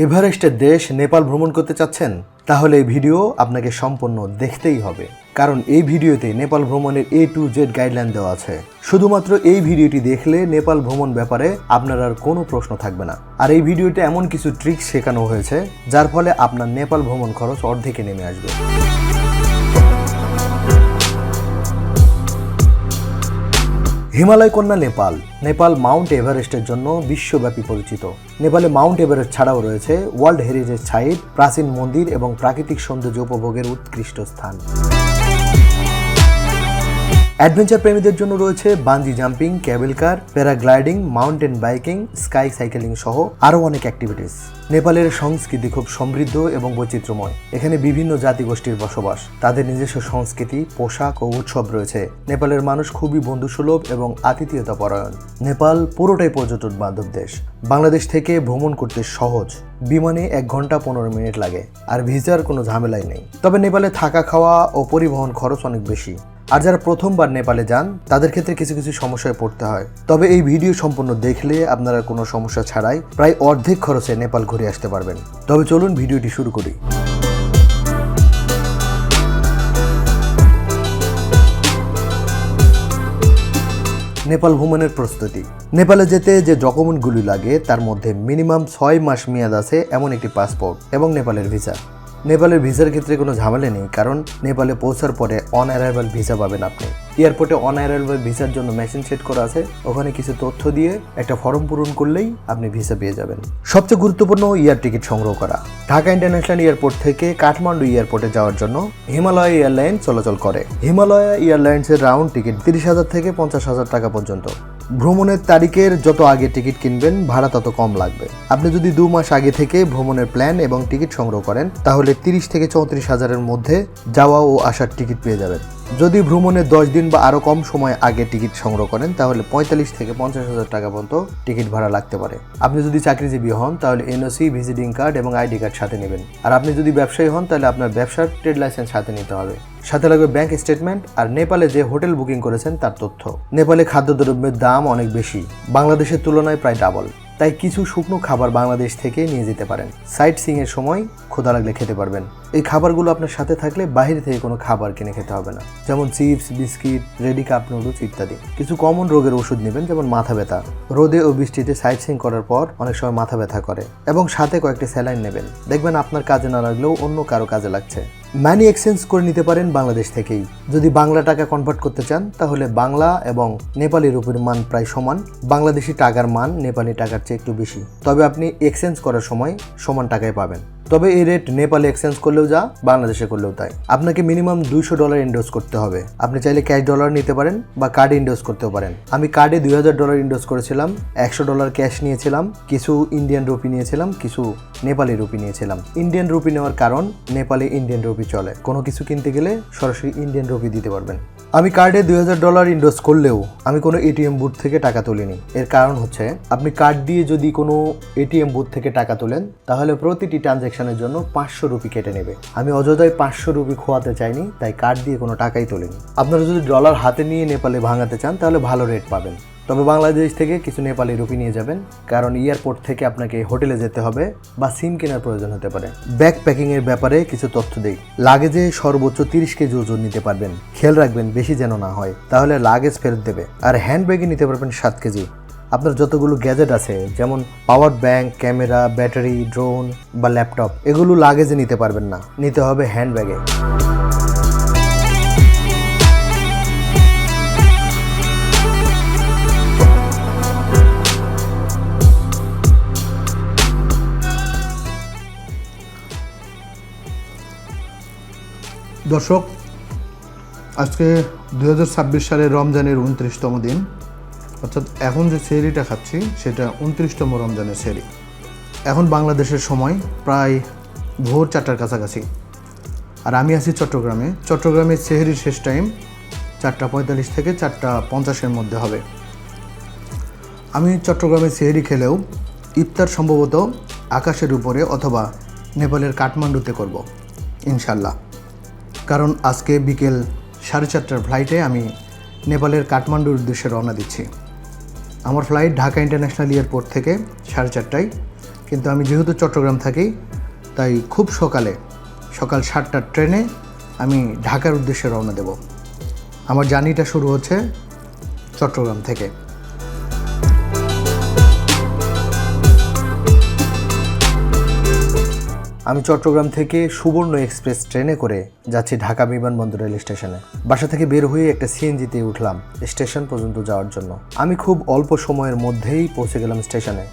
এভারেস্টের দেশ নেপাল ভ্রমণ করতে চাচ্ছেন? তাহলে এই ভিডিও আপনাকে সম্পূর্ণ দেখতেই হবে, কারণ এই ভিডিওতে নেপাল ভ্রমণের A to Z গাইডলাইন দেওয়া আছে। শুধুমাত্র এই ভিডিওটি দেখলে নেপাল ভ্রমণ ব্যাপারে আপনার আর কোনো প্রশ্ন থাকবে না। আর এই ভিডিওতে এমন কিছু ট্রিক্স শেখানো হয়েছে যার ফলে আপনার নেপাল ভ্রমণ খরচ অর্ধেকে নেমে আসবে। হিমালয় কন্যা নেপাল। নেপাল মাউন্ট এভারেস্টের জন্য বিশ্বব্যাপী পরিচিত। নেপালে মাউন্ট এভারেস্ট ছাড়াও রয়েছে ওয়ার্ল্ড হেরিটেজ সাইট, প্রাচীন মন্দির এবং প্রাকৃতিক সৌন্দর্য উপভোগের উৎকৃষ্ট স্থান। অ্যাডভেঞ্চার প্রেমীদের জন্য রয়েছে bungee jumping, cable car, paragliding, mountain biking, sky cycling সহ আরও অনেক অ্যাক্টিভিটিস। নেপালের সংস্কৃতি খুব সমৃদ্ধ এবং বৈচিত্র্যময়। এখানে বিভিন্ন জাতিগোষ্ঠীর বসবাস, তাদের নিজস্ব সংস্কৃতি, পোশাক ও উৎসব রয়েছে। নেপালের মানুষ খুবই বন্ধুসুলভ এবং আতিথেয়তা পরায়ণ। নেপাল পুরোটাই পর্যটন বান্ধব দেশ। বাংলাদেশ থেকে ভ্রমণ করতে সহজ, বিমানে 1 ঘন্টা 15 মিনিট লাগে, আর ভিসার কোনো ঝামেলাই নেই। তবে নেপালে থাকা, খাওয়া ও পরিবহন খরচ অনেক বেশি। আর যারা প্রথমবার নেপালে যান তাদের ক্ষেত্রে কিছু কিছু সমস্যায় পড়তে হয়। তবে এই ভিডিও সম্পূর্ণ দেখলে আপনারা কোনো সমস্যা ছাড়াই প্রায় অর্ধেক খরচে নেপাল ঘুরে আসতে পারবেন। তবে চলুন ভিডিওটি শুরু করি। নেপাল ভ্রমণের প্রস্তুতি। নেপালে যেতে যে ডকুমেন্টগুলি লাগে তার মধ্যে মিনিমাম 6 মাস মেয়াদ আছে এমন একটি পাসপোর্ট এবং নেপালের ভিসা। নেপালের ভিসার ক্ষেত্রে কোনো ঝামেলা নেই, কারণ নেপালে পৌঁছার পরে অন অ্যারাইভাল ভিসা পাবেন আপনি। এয়ারপোর্টে অন অ্যারাইভাল ভিসার জন্য মেশিন সেট করা আছে, ওখানে কিছু তথ্য দিয়ে একটা ফর্ম পূরণ করলেই আপনি ভিসা পেয়ে যাবেন। সবচেয়ে গুরুত্বপূর্ণ এয়ার টিকিট সংগ্রহ করা। ঢাকা ইন্টারন্যাশনাল এয়ারপোর্ট থেকে কাঠমান্ডু এয়ারপোর্টে যাওয়ার জন্য হিমালয় এয়ারলাইন্স চলাচল করে। হিমালয় এয়ারলাইন্সের রাউন্ড টিকিট 30,000 থেকে 50,000 টাকা পর্যন্ত। ভ্রমণের তারিখের যত আগে টিকিট কিনবেন ভাড়া তত কম লাগবে। আপনি যদি 2 মাস আগে থেকে ভ্রমণের প্ল্যান এবং টিকিট সংগ্রহ করেন তাহলে 30 থেকে 34,000-এর মধ্যে যাওয়া ও আসার টিকিট পেয়ে যাবেন। যদি ভ্রমণের 10 দিন বা আরও কম সময় আগে টিকিট সংগ্রহ করেন তাহলে 45 থেকে 50,000 টাকা পর্যন্ত টিকিট ভাড়া লাগতে পারে। আপনি যদি চাকরিজীবী হন তাহলে NOC, ভিজিটিং কার্ড এবং আইডি কার্ড সাথে নেবেন। আর আপনি যদি ব্যবসায়ী হন তাহলে আপনার ব্যবসার ট্রেড লাইসেন্স সাথে নিতে হবে। সাথে লাগবে ব্যাংক স্টেটমেন্ট আর নেপালে যে হোটেল বুকিং করেছেন তার তথ্য। নেপালে খাদ্যদ্রব্যের দাম অনেক বেশি, বাংলাদেশের তুলনায় প্রায় ডাবল। তাই কিছু শুকনো খাবার বাংলাদেশ থেকে নিয়ে যেতে পারেন। সাইট সিইং এর সময় ক্ষুধা লাগলে খেতে পারবেন। এই খাবারগুলো আপনার সাথে থাকলে বাইরে থেকে কোনো খাবার কিনে খেতে হবে না, যেমন chips, biscuit, ready cup noodles ইত্যাদি। কিছু কমন রোগের ওষুধ নেবেন, যেমন মাথা ব্যথা। রোদে ও বৃষ্টিতে সাইট সিইং করার পর অনেক সময় মাথা ব্যথা করে, এবং সাথে কয়েকটি স্যালাইন নেবেন। দেখবেন আপনার কাজে না লাগলেও অন্য কারো কাজে লাগছে। মানি এক্সচেঞ্জ করে নিতে পারেন বাংলাদেশ থেকেই। যদি বাংলা টাকা কনভার্ট করতে চান তাহলে বাংলা এবং নেপালি রুপির মান প্রায় সমান। বাংলাদেশি টাকার মান নেপালি টাকার চেয়ে একটু বেশি, তবে আপনি এক্সচেঞ্জ করার সময় সমান টাকায় পাবেন। তবে এই রেট নেপালে এক্সচেঞ্জ করলেও যা, বাংলাদেশে করলেও তাই। আপনাকে মিনিমাম $200 ইনভেস্ট করতে হবে। আপনি চাইলে ক্যাশ ডলার নিতে পারেন বা কার্ডে ইনভেস্ট করতেও পারেন। আমি কার্ডে $2,000 ইনভেস্ট করেছিলাম, $100 ক্যাশ নিয়েছিলাম, কিছু ইন্ডিয়ান রুপি নিয়েছিলাম, কিছু নেপালি রুপি নিয়েছিলাম। ইন্ডিয়ান রুপি নেওয়ার কারণ নেপালে ইন্ডিয়ান রুপি চলে, কোনো কিছু কিনতে গেলে সরাসরি ইন্ডিয়ান রুপি দিতে পারবেন। আমি কার্ডে $2,000 ইনভেস্ট করলেও আমি কোনো এটিএম বুথ থেকে টাকা তুলিনি। এর কারণ হচ্ছে আপনি কার্ড দিয়ে যদি কোনো এটিএম বুথ থেকে টাকা তোলেন তাহলে প্রতিটি ট্রানজ্যাকশনের জন্য 500 রুপি কেটে নেবে। আমি অযথাই 500 রুপি খোয়াতে চাইনি, তাই কার্ড দিয়ে কোনো টাকাই তোলেনি। আপনারা যদি ডলার হাতে নিয়ে নেপালে ভাঙাতে চান তাহলে ভালো রেট পাবেন। তবে বাংলাদেশ থেকে কিছু নেপালি রুপি নিয়ে যাবেন, কারণ এয়ারপোর্ট থেকে আপনাকে হোটেলে যেতে হবে বা সিম কেনার প্রয়োজন হতে পারে। ব্যাগ প্যাকিং এর ব্যাপারে কিছু তথ্য দেই। লাগেজে সর্বোচ্চ 30 কেজি ওজন নিতে পারবেন। খেয়াল রাখবেন বেশি যেন না হয়, তাহলে লাগেজ ফেরত দেবে। আর হ্যান্ড ব্যাগে নিতে পারবেন 7 কেজি। আপনার যতগুলো গ্যাজেট আছে, যেমন power bank, camera, battery, drone বা ল্যাপটপ, এগুলো লাগেজে নিতে পারবেন না, নিতে হবে হ্যান্ড ব্যাগে। দর্শক, আজকে 2026 সালের রমজানের 29তম দিন, অর্থাৎ এখন যে সেহরিটা খাচ্ছি সেটা 29তম রমজানের সেহরি। এখন বাংলাদেশের সময় প্রায় ভোর 4টার কাছাকাছি, আর আমি আছি চট্টগ্রামে। চট্টগ্রামের সেহরির শেষ টাইম 4:45 থেকে 4:50-এর মধ্যে হবে। আমি চট্টগ্রামে সেহরি খেলেও ইফতার সম্ভবত আকাশের উপরে অথবা নেপালের কাঠমান্ডুতে করব ইনশাল্লাহ, কারণ আজকে বিকেল 4:30টার ফ্লাইটে আমি নেপালের কাঠমান্ডুর উদ্দেশ্যে রওনা দিচ্ছি। আমার ফ্লাইট ঢাকা ইন্টারন্যাশনাল এয়ারপোর্ট থেকে 4:30টায়, কিন্তু আমি যেহেতু চট্টগ্রাম থাকি তাই খুব সকাল 7টার ট্রেনে আমি ঢাকার উদ্দেশ্যে রওনা দেব। আমার জার্নিটা শুরু হচ্ছে চট্টগ্রাম থেকে। আমি চট্টগ্রাম থেকে সুবর্ণ এক্সপ্রেস ট্রেনে করে যাচ্ছি ঢাকা বিমানবন্দর রেল স্টেশনে। বাসা থেকে বের হয়ে একটা সিএনজিতে উঠলাম স্টেশন পর্যন্ত যাওয়ার জন্য। আমি খুব অল্প সময়ের মধ্যেই পৌঁছে গেলাম স্টেশনে।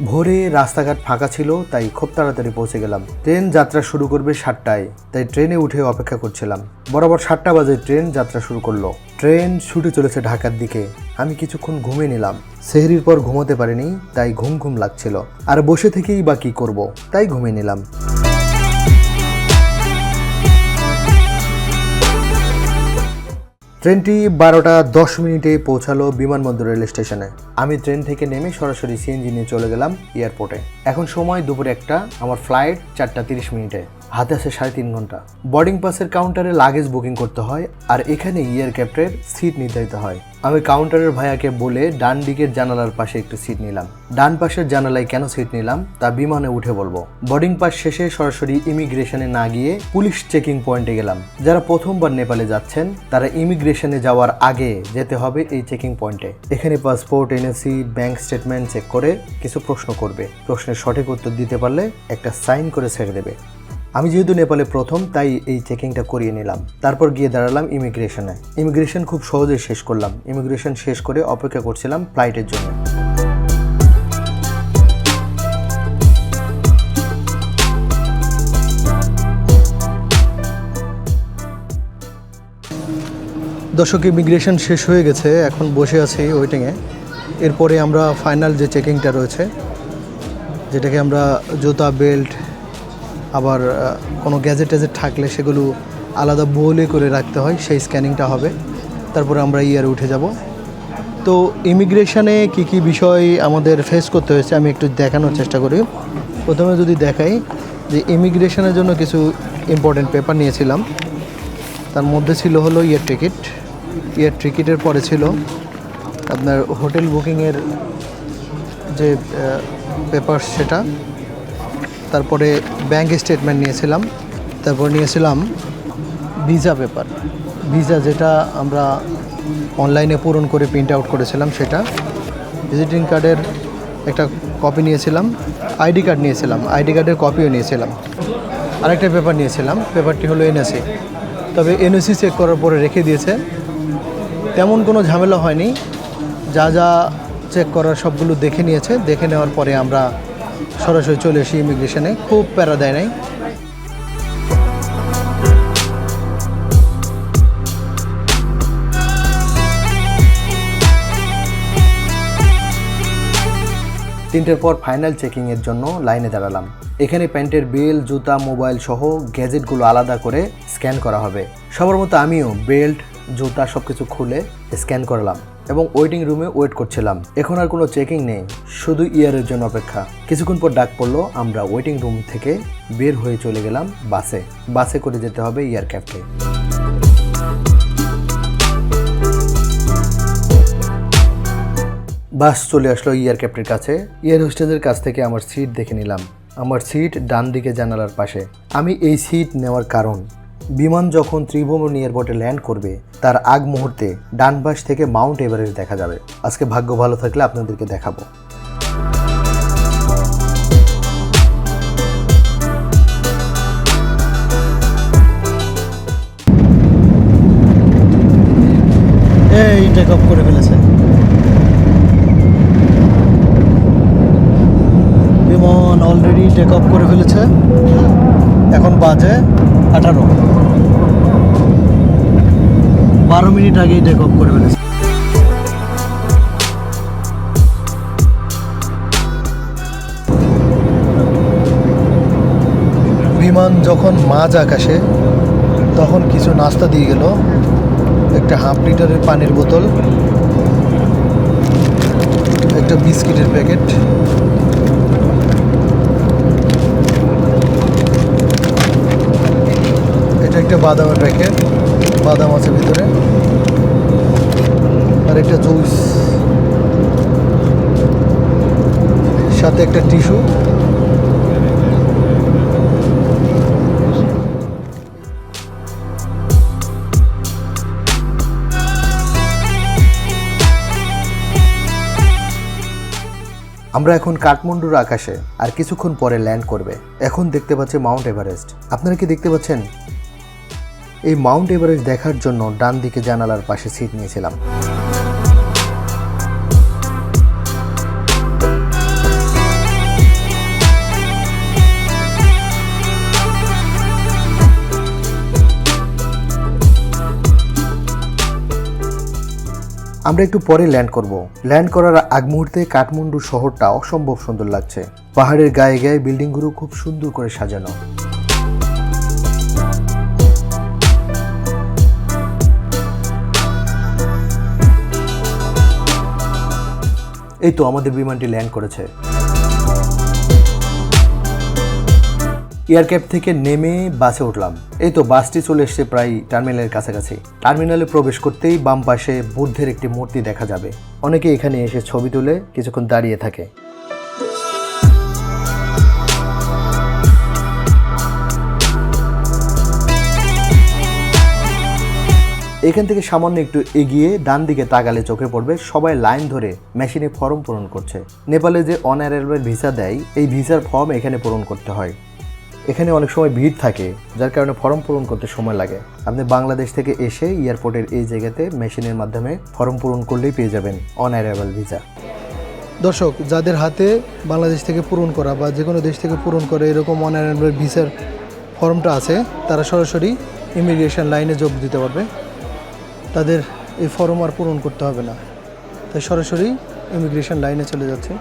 ভোরে রাস্তাঘাট ফাঁকা ছিল, তাই খুব তাড়াতাড়ি পৌঁছে গেলাম। ট্রেন যাত্রা শুরু করবে 7টায়, তাই ট্রেনে উঠে অপেক্ষা করছিলাম। বরাবর 7টা বাজে ট্রেন যাত্রা শুরু করলো। ট্রেন ছুটে চলেছে ঢাকার দিকে। আমি কিছুক্ষণ ঘুমিয়ে নিলাম। সেহরির পর ঘুমোতে পারিনি, তাই ঘুম লাগছিল। আর বসে থেকেই বা কী করবো, তাই ঘুমিয়ে নিলাম। ট্রেনটি 12টা 10 মিনিটে পৌঁছালো বিমানবন্দর রেল স্টেশনে। আমি ট্রেন থেকে নেমে সরাসরি সিএনজি নিয়ে চলে গেলাম এয়ারপোর্টে। এখন সময় দুপুর 1টা, আমার ফ্লাইট 4টা 30 মিনিটে। হাতে আছে 3.5 ঘন্টা। বোর্ডিং পাসের কাউন্টারে লাগেজ বুকিং করতে হয়, আর এখানে এয়ারক্রাফটের সিট নির্ধারিত হয়। আমি কাউন্টারের ভাইয়াকে বলে ডান দিকের জানালার পাশে একটু সিট নিলাম। ডান পাশের জানালায় কেন সিট নিলাম তা বিমানে উঠে বলবো। বোর্ডিং পাস শেষে সরাসরি ইমিগ্রেশনে না গিয়ে পুলিশ চেকিং পয়েন্টে গেলাম। যারা প্রথমবার নেপালে যাচ্ছেন তারা ইমিগ্রেশনে যাওয়ার আগে যেতে হবে এই চেকিং পয়েন্টে। এখানে passport, NOC, bank statement check করে কিছু প্রশ্ন করবে। প্রশ্নের সঠিক উত্তর দিতে পারলে একটা সাইন করে ছেড়ে দেবে। আমি যেহেতু নেপালে প্রথম, তাই এই চেকিংটা করিয়ে নিলাম। তারপর গিয়ে দাঁড়ালাম ইমিগ্রেশনে। ইমিগ্রেশন খুব সহজেই শেষ করলাম। ইমিগ্রেশন শেষ করে অপেক্ষা করছিলাম ফ্লাইটের জন্য। দর্শক, ইমিগ্রেশন শেষ হয়ে গেছে, এখন বসে আছি ওয়েটিংয়ে। এরপরে আমরা ফাইনাল যে চেকিংটা রয়েছে, যেটাকে আমরা জুতা, বেল্ট, আবার কোনো গ্যাজেট ট্যাজেট থাকলে সেগুলো আলাদা বোলে করে রাখতে হয়, সেই স্ক্যানিংটা হবে। তারপরে আমরা ইয়ারে উঠে যাব। তো ইমিগ্রেশনে কি কি বিষয় আমাদের ফেস করতে হয়েছে আমি একটু দেখানোর চেষ্টা করি। প্রথমে যদি দেখাই যে ইমিগ্রেশনের জন্য কিছু ইম্পর্টেন্ট পেপার নিয়েছিলাম। তার মধ্যে ছিল হলো ইয়ার টিকিটের পরে ছিল আপনার হোটেল বুকিংয়ের যে পেপার সেটা। তারপরে ব্যাংক স্টেটমেন্ট নিয়েছিলাম। তারপর নিয়েছিলাম ভিসা পেপার, ভিসা যেটা আমরা অনলাইনে পূরণ করে প্রিন্ট আউট করেছিলাম সেটা। ভিজিটিং কার্ডের একটা কপি নিয়েছিলাম। আইডি কার্ড নিয়েছিলাম, আইডি কার্ডের কপিও নিয়েছিলাম। আরেকটা পেপার নিয়েছিলাম, পেপারটি হলো এনওসি। তবে এনওসি চেক করার পরে রেখে দিয়েছে, তেমন কোনো ঝামেলা হয়নি। যা যা চেক করার সবগুলো দেখে নিয়েছে। দেখে নেওয়ার পরে আমরা সরাসরি চলে এসি ইমিগ্রেশনে। খুব প্যারা দেয় নাই। তিনটের পর ফাইনাল চেকিংয়ের জন্য লাইনে দাঁড়ালাম। এখানে প্যান্টের বেল, জুতা, মোবাইল সহ গ্যাজেটগুলো আলাদা করে স্ক্যান করা হবে। সবার মতো আমিও বেল্ট, জুতা সব কিছু খুলে স্ক্যান করলাম এবং ওয়েটিং রুমে ওয়েট করছিলাম। এখন আর কোনো চেকিং নেই, শুধু ইয়ারের জন্য অপেক্ষা। কিছুক্ষণ পর ডাক পড়লো। আমরা ওয়েটিং রুম থেকে বের হয়ে চলে গেলাম বাসে করে যেতে হবে এয়ারক্রাফটে। বাস চলে আসলো এয়ারক্রাফটের কাছে। এয়ার হোস্টেসের কাছ থেকে আমার সিট দেখে নিলাম। আমার সিট ডান দিকে জানালার পাশে। আমি এই সিট নেওয়ার কারণ, বিমান যখন ত্রিভুবন এয়ারপোর্টে ল্যান্ড করবে তার আগ মুহূর্তে ডান পাশ থেকে মাউন্ট এভারেস্ট দেখা যাবে। আজকে ভাগ্য ভালো থাকলে আপনাদেরকে দেখাবো। এই টেক অফ করে ফেলেছে বিমান, অলরেডি টেক অফ করে ফেলেছে। এখন বাজে 18, 12 মিনিট আগেই টেক অফ করে ফেলেছে। বিমান যখন মাঝ আকাশে, তখন কিছু নাস্তা দিয়ে গেল। একটা হাফ লিটারের পানির বোতল, একটা বিস্কিটের প্যাকেট, এটা একটা বাদামের প্যাকেট, বাদাম আছে ভিতরে, আর একটা জুস, সাথে একটা টিস্যু, আমরা এখন কাঠমান্ডুর আকাশে, আর কিছুক্ষণ পরে ল্যান্ড করবে। এখন দেখতে পাচ্ছি মাউন্ট এভারেস্ট। আপনারা কি দেখতে পাচ্ছেন? এই মাউন্ট এভারেস্ট দেখার জন্য ডান দিকে জানালার পাশে সিট নিয়েছিলাম। আমরা একটু পরে ল্যান্ড করব। ল্যান্ড করার আগ মুহূর্তে কাঠমান্ডু শহরটা অসম্ভব সুন্দর লাগছে। পাহাড়ের গায়ে গায়ে বিল্ডিংগুলো খুব সুন্দর করে সাজানো। এই তো আমাদের বিমানটি ল্যান্ড করেছে। এয়ারক্যাপ থেকে নেমে বাসে উঠলাম। এই তো বাসটি চলে এসেছে প্রায় টার্মিনালের কাছাকাছি। টার্মিনালে প্রবেশ করতেই বাম পাশে বুদ্ধের একটি মূর্তি দেখা যাবে। অনেকে এখানে এসে ছবি তুলে কিছুক্ষণ দাঁড়িয়ে থাকে। এখান থেকে সামান্য একটু এগিয়ে ডান দিকে তাকালে চোখে পড়বে সবাই লাইন ধরে মেশিনে ফর্ম পূরণ করছে। নেপালে যে অনঅ্যারাইভাল ভিসা দেয়, এই ভিসার ফর্ম এখানে পূরণ করতে হয়। এখানে অনেক সময় ভিড় থাকে, যার কারণে ফর্ম পূরণ করতে সময় লাগে। আপনি বাংলাদেশ থেকে এসে এয়ারপোর্টের এই জায়গাতে মেশিনের মাধ্যমে ফর্ম পূরণ করলেই পেয়ে যাবেন অনঅ্যারাইভাল ভিসা। দর্শক, যাদের হাতে বাংলাদেশ থেকে পূরণ করা বা যে কোনো দেশ থেকে পূরণ করে এরকম অনঅ্যারাইভাল ভিসার ফর্মটা আছে, তারা সরাসরি ইমিগ্রেশন লাইনে যোগ দিতে পারবে। তাদের এই ফর্ম আর পূরণ করতে হবে না, তাই সরাসরি ইমিগ্রেশন লাইনে চলে যাচ্ছে।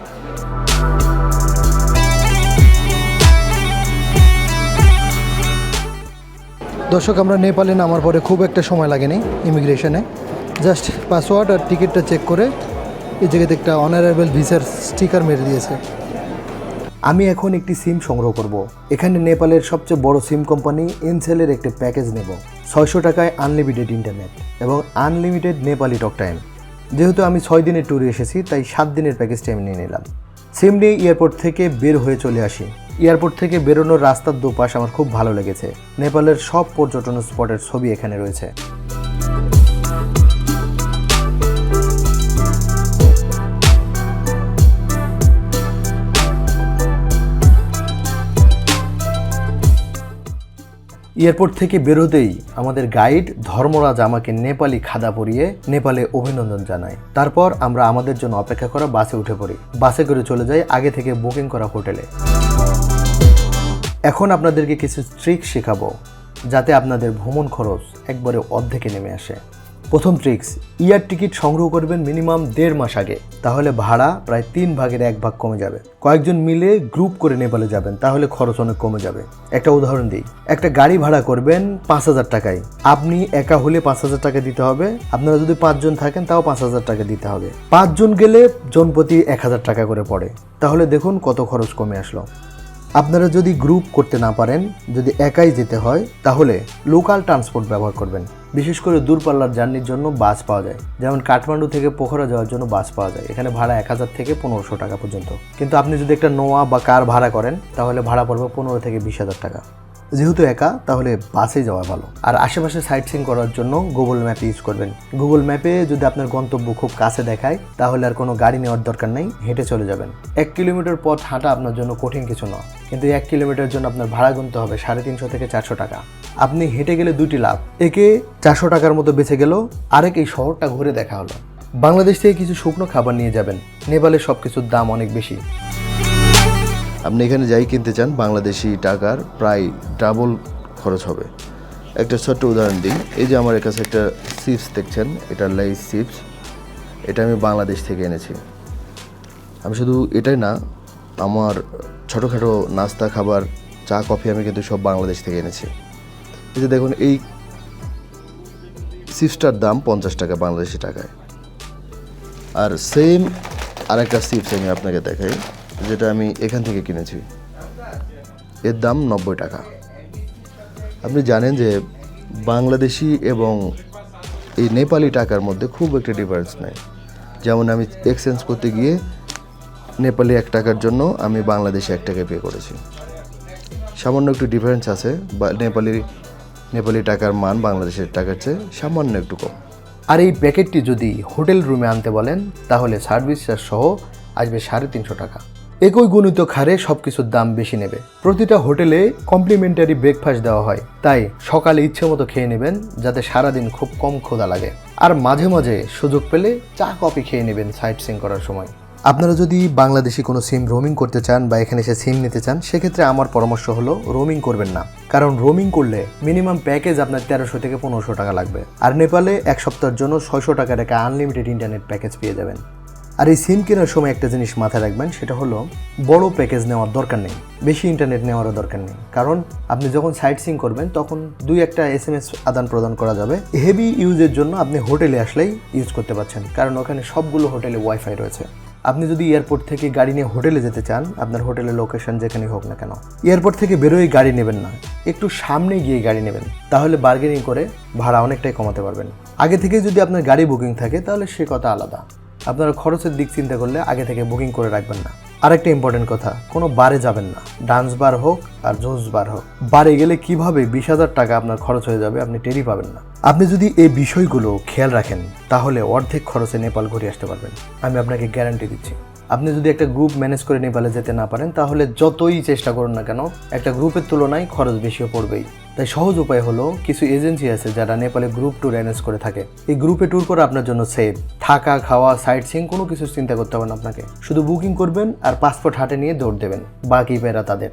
দর্শক, আমরা নেপালে নামার পরে খুব একটা সময় লাগেনি ইমিগ্রেশনে। জাস্ট পাসওয়ার্ড আর টিকিটটা চেক করে এই জায়গাতে একটা অনারেবল ভিসার স্টিকার মেরে দিয়েছে। আমি এখন একটি সিম সংগ্রহ করব। এখানে নেপালের সবচেয়ে বড় সিম কোম্পানি এনসেলের একটি প্যাকেজ নেব। 600 টাকায় আনলিমিটেড ইন্টারনেট এবং আনলিমিটেড নেপালি টক টাইম। যেহেতু আমি 6 দিনের ট্যুরে এসেছি, তাই 7 দিনের প্যাকেজটা আমি নিয়ে নিলাম। সিম নিয়ে এয়ারপোর্ট থেকে বের হয়ে চলে আসি। এয়ারপোর্ট থেকে বেরোনোর রাস্তার দুপাশ আমার খুব ভালো লেগেছে। নেপালের সব পর্যটন স্পটের ছবি এখানে রয়েছে। এয়ারপোর্ট থেকে বেরোতেই আমাদের গাইড ধর্মরাজ আমাকে নেপালি খাদা পরিয়ে নেপালে অভিনন্দন জানায়। তারপর আমরা আমাদের জন্য অপেক্ষা করা বাসে উঠে পড়ি। বাসে করে চলে যাই আগে থেকে বুকিং করা হোটেলে। এখন আপনাদেরকে কিছু ট্রিক্স শেখাবো, যাতে আপনাদের ভ্রমণ খরচ একবারে অর্ধেকে নেমে আসে। প্রথম ট্রিক্স, এয়ার টিকিট সংগ্রহ করবেন মিনিমাম 1.5 মাস আগে, তাহলে ভাড়া প্রায় 3 ভাগের 1 ভাগ কমে যাবে। কয়েকজন মিলে গ্রুপ করে নেপালে যাবেন, তাহলে খরচ অনেক কমে যাবে। একটা উদাহরণ দিই, একটা গাড়ি ভাড়া করবেন 5,000 টাকায়। আপনি একা হলে 5,000 টাকা দিতে হবে। আপনারা যদি 5 জন থাকেন তাও 5,000 টাকা দিতে হবে। 5 জন গেলে জনপ্রতি 1,000 টাকা করে পড়ে। তাহলে দেখুন কত খরচ কমে আসলো। আপনারা যদি গ্রুপ করতে না পারেন, যদি একাই যেতে হয়, তাহলে লোকাল ট্রান্সপোর্ট ব্যবহার করবেন। বিশেষ করে দূরপাল্লার জার্নির জন্য বাস পাওয়া যায়। যেমন কাঠমান্ডু থেকে পোখরা যাওয়ার জন্য বাস পাওয়া যায়। এখানে ভাড়া 1000 থেকে 1500 টাকা পর্যন্ত। কিন্তু আপনি যদি একটা নোয়া বা কার ভাড়া করেন, তাহলে ভাড়া পড়বে 15 থেকে 20,000 টাকা। যেহেতু একা, তাহলে বাসে যাওয়া ভালো। আর আশেপাশে সাইট সিইং করার জন্য গুগল ম্যাপ ইউজ করবেন। গুগল ম্যাপে যদি আপনার গন্তব্য খুব কাছে দেখায়, তাহলে আর কোনো গাড়ি নেওয়ার দরকার নেই, হেঁটে চলে যাবেন। 1 কিলোমিটার পথ হাঁটা আপনার জন্য কঠিন কিছু নয়, কিন্তু 1 কিলোমিটার জন্য আপনার ভাড়া গুনতে হবে 350 থেকে 400 টাকা। আপনি হেঁটে গেলে 2টি লাভ, একে 400 টাকার মতো বেঁচে গেল, আরেক এই শহরটা ঘুরে দেখা হলো। বাংলাদেশ থেকে কিছু শুকনো খাবার নিয়ে যাবেন। নেপালে সব কিছুর দাম অনেক বেশি। আপনি এখানে যাই কিনতে চান, বাংলাদেশি টাকার প্রায় ডাবল খরচ হবে। একটা ছোট্ট উদাহরণ দিই, এই যে আমার কাছে একটা চিপস দেখছেন, এটা লেইস চিপস। এটা আমি বাংলাদেশ থেকে এনেছি। আমি শুধু এটাই না, আমার ছোটোখাটো নাস্তা খাবার, চা কফি আমি কিন্তু সব বাংলাদেশ থেকে এনেছি। এই যে দেখুন, এই চিপসটার দাম 50 টাকা বাংলাদেশি টাকায়। আর সেম আরেকটা চিপস আমি আপনাকে দেখাই, যেটা আমি এখান থেকে কিনেছি, এর দাম 90 টাকা। আপনি জানেন যে বাংলাদেশি এবং এই নেপালি টাকার মধ্যে খুব একটা ডিফারেন্স নেই। যেমন আমি এক্সচেঞ্জ করতে গিয়ে নেপালি 1 টাকার জন্য আমি বাংলাদেশি 1 টাকা পে করেছি। সামান্য একটু ডিফারেন্স আছে, বা নেপালি টাকার মান বাংলাদেশের টাকার চেয়ে সামান্য একটু কম। আর এই প্যাকেটটি যদি হোটেল রুমে আনতে বলেন, তাহলে সার্ভিস চার্জ সহ আসবে 350 টাকা। একই গণিত হারে সবকিছুর দাম বেশি নেবে। প্রতিটা হোটেলে কমপ্লিমেন্টারি ব্রেকফাস্ট দেওয়া হয়, তাই সকালে ইচ্ছে মতো খেয়ে নেবেন যাতে সারাদিন খুব কম ক্ষুধা লাগে। আর মাঝে মাঝে সুযোগ পেলে চা কফি খেয়ে নেবেন সাইট সিইং করার সময়। আপনারা যদি বাংলাদেশি কোনো সিম রোমিং করতে চান বা এখানে এসে সিম নিতে চান, সেক্ষেত্রে আমার পরামর্শ হলো রোমিং করবেন না, কারণ রোমিং করলে মিনিমাম প্যাকেজ আপনার 1300 থেকে 1500 টাকা লাগবে। আর নেপালে 1 সপ্তাহের জন্য 600 টাকার একটা আনলিমিটেড ইন্টারনেট প্যাকেজ পেয়ে যাবেন। আর এই সিম কেনার সময় একটা জিনিস মাথায় রাখবেন, সেটা হলো বড় প্যাকেজ নেওয়ার দরকার নেই, বেশি ইন্টারনেট নেওয়ারও দরকার নেই। কারণ আপনি যখন সাইট সিইং করবেন তখন 2-1টা SMS আদান প্রদান করা যাবে। হেভি ইউজের জন্য আপনি হোটেলে আসলেই ইউজ করতে পারছেন, কারণ ওখানে সবগুলো হোটেলে ওয়াইফাই রয়েছে। আপনি যদি এয়ারপোর্ট থেকে গাড়ি নিয়ে হোটেলে যেতে চান, আপনার হোটেলের লোকেশন যেখানে হোক না কেন, এয়ারপোর্ট থেকে বেরোয় গাড়ি নেবেন না, একটু সামনে গিয়ে গাড়ি নেবেন, তাহলে বার্গেনিং করে ভাড়া অনেকটাই কমাতে পারবেন। আগে থেকে যদি আপনার গাড়ি বুকিং থাকে তাহলে সে কথা আলাদা, আপনারা খরচের দিক চিন্তা করলে আগে থেকে বুকিং করে রাখবেন না। আরেকটা ইম্পর্টেন্ট কথা, কোনো বারে যাবেন না, ডান্স বার হোক আর জোস বার হোক, বারে গেলে কিভাবে 20,000 টাকা আপনার খরচ হয়ে যাবে আপনি টেরই পাবেন না। আপনি যদি এই বিষয়গুলো খেয়াল রাখেন তাহলে অর্ধেক খরচে নেপাল ঘুরে আসতে পারবেন, আমি আপনাকে গ্যারান্টি দিচ্ছি। আপনি যদি একটা গ্রুপ ম্যানেজ করে নেপালে যেতে না পারেন, তাহলে যতই চেষ্টা করুন না কেন একটা গ্রুপের তুলনায় খরচ বেশিও পড়বেই। তাই সহজ উপায় হলো, কিছু এজেন্সি আছে যারা নেপালে গ্রুপ ট্যুর অ্যারেঞ্জ করে থাকে। এই গ্রুপে ট্যুর করা আপনার জন্য সেফ, থাকা খাওয়া সাইট সিইং কোনো কিছু চিন্তা করতে হবে না আপনাকে, শুধু বুকিং করবেন আর পাসপোর্ট হাতে নিয়ে দৌড় দেবেন, বাকি পেরা তাদের।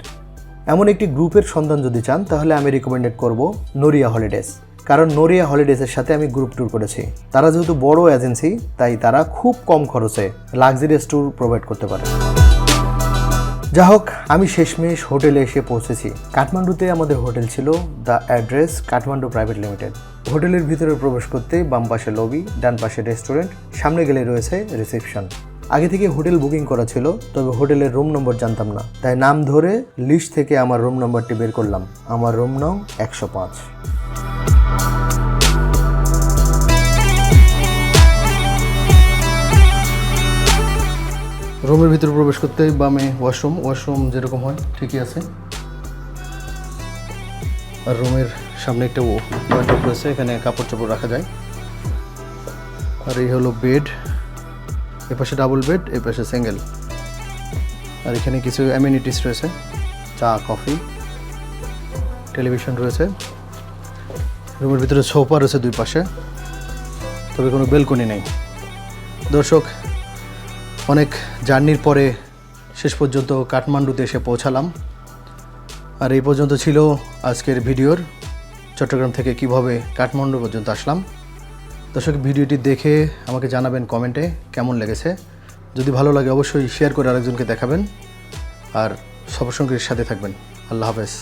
এমন একটি গ্রুপের সন্ধান যদি চান তাহলে আমি রিকমেন্ডেড করব নোরিয়া হলিডেজ, কারণ নোরিয়া হলিডেজের সাথে আমি গ্রুপ ট্যুর করেছি। তারা যেহেতু বড় এজেন্সি, তাই তারা খুব কম খরচে লাক্সারিয়াস ট্যুর প্রোভাইড করতে পারে। যা হোক, আমি শেষমেশ হোটেলে এসে পৌঁছেছি। কাঠমান্ডুতে আমাদের হোটেল ছিল the address Kathmandu private limited. হোটেলের ভিতরে প্রবেশ করতে বাম পাশে লবি, ডান পাশে রেস্টুরেন্ট, সামনে গেলে রয়েছে রিসেপশন। আগে থেকে হোটেল বুকিং করা ছিল, তবে হোটেলের রুম নম্বর জানতাম না, তাই নাম ধরে লিস্ট থেকে আমার রুম নম্বরটি বের করলাম। আমার রুম নং 105। রুমের ভিতরে প্রবেশ করতে বামে ওয়াশরুম যেরকম হয় ঠিকই আছে। আর রুমের সামনে একটা ওয়ার্ডরোব রয়েছে, এখানে কাপড় চোপড় রাখা যায়। আর এই হলো বেড, এপাশে ডাবল বেড, এপাশে সিঙ্গেল। আর এখানে কিছু অ্যামিনিটিস রয়েছে, চা কফি, টেলিভিশন রয়েছে। রুমের ভিতরে সোফা রয়েছে 2 পাশে, তবে কোনো বেলকনি নেই। দর্শক, অনেক জার্নির পরে শেষ পর্যন্ত কাঠমান্ডুতে এসে পৌঁছালাম। আর এই পর্যন্ত ছিল আজকের ভিডিওর, চট্টগ্রাম থেকে কিভাবে কাঠমান্ডু পর্যন্ত আসলাম। দর্শক, ভিডিওটি দেখে আমাকে জানাবেন কমেন্টে কেমন লেগেছে। যদি ভালো লাগে অবশ্যই শেয়ার করে আরেকজনকে দেখাবেন, আর সবার সঙ্গে সাথে থাকবেন। আল্লাহ হাফেজ।